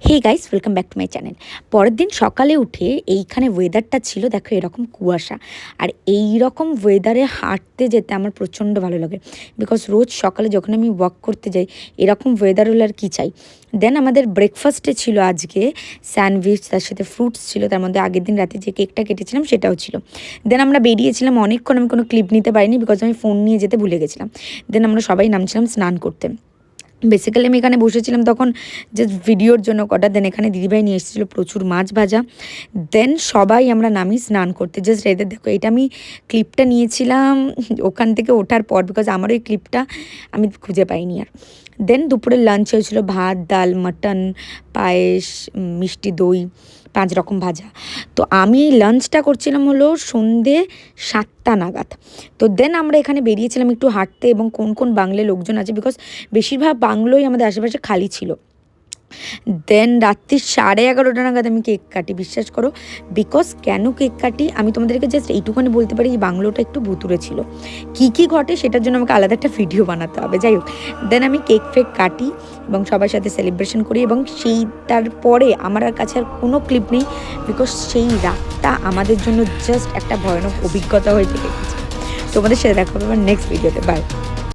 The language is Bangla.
Hey guys, welcome back to my channel. পরের দিন সকালে উঠে এইখানে ওয়েদারটা ছিল, দেখো এরকম কুয়াশা। আর এই রকম ওয়েদারে হাঁটতে যেতে আমার প্রচণ্ড ভালো লাগে, বিকজ রোজ সকালে যখন আমি ওয়াক করতে যাই এরকম ওয়েদার হলে আর কী চাই। দেন আমাদের ব্রেকফাস্টে ছিল আজকে স্যান্ডউইচ, তার সাথে ফ্রুটস ছিল, তার মধ্যে আগের দিন রাতে যে কেকটা কেটেছিলাম সেটাও ছিল। দেন আমরা বেরিয়েছিলাম অনেকক্ষণ, আমি কোনো ক্লিপ নিতে পারিনি বিকজ আমি ফোন নিয়ে যেতে ভুলে গেছিলাম। দেন আমরা সবাই নামছিলাম স্নান করতে। বেসিক্যালি আমি এখানে বসেছিলাম তখন জাস্ট ভিডিওর জন্য কটা। দেন এখানে দিদিভাই নিয়ে এসেছিলো প্রচুর মাছ ভাজা। দেন সবাই আমরা নামি স্নান করতে। জাস্ট এদের দেখো, এটা আমি ক্লিপটা নিয়েছিলাম ওখান থেকে ওঠার পর, বিকজ আমার ওই ক্লিপটা আমি খুঁজে পাইনি আর। দেন দুপুরের লাঞ্চ হয়েছিল ভাত, ডাল, মাটন, পায়েস, মিষ্টি দই, 5 রকম ভাজা। তো আমি লাঞ্চটা করছিলাম হলো সন্ধে 7টা নাগাদ। তো দেন আমরা এখানে বেরিয়েছিলাম একটু হাঁটতে, এবং কোন কোন বাংলো লোকজন আছে, বিকজ বেশিরভাগ বাংলোই আমাদের আশেপাশে খালি ছিল। দেন রাত্রি 11:30 নাগাদ আমি কেক কাটি, বিশ্বাস করো। বিকজ কেন কেক কাটি আমি তোমাদেরকে জাস্ট এইটুখানি বলতে পারি, এই বাংলোটা একটু ভুতুরে ছিল। কী কী ঘটে সেটার জন্য আমাকে আলাদা একটা ভিডিও বানাতে হবে, যাই হোক। দেন আমি কেক ফেক কাটি এবং সবার সাথে সেলিব্রেশন করি, এবং সেই তারপরে আমার কাছে আর কোনো ক্লিপ নেই, বিকজ সেই রাতটা আমাদের জন্য জাস্ট একটা ভয়ানক অভিজ্ঞতা হয়ে থেকে গেছে। তোমাদের সাথে দেখা হবে আমার নেক্সট ভিডিওতে। বাই।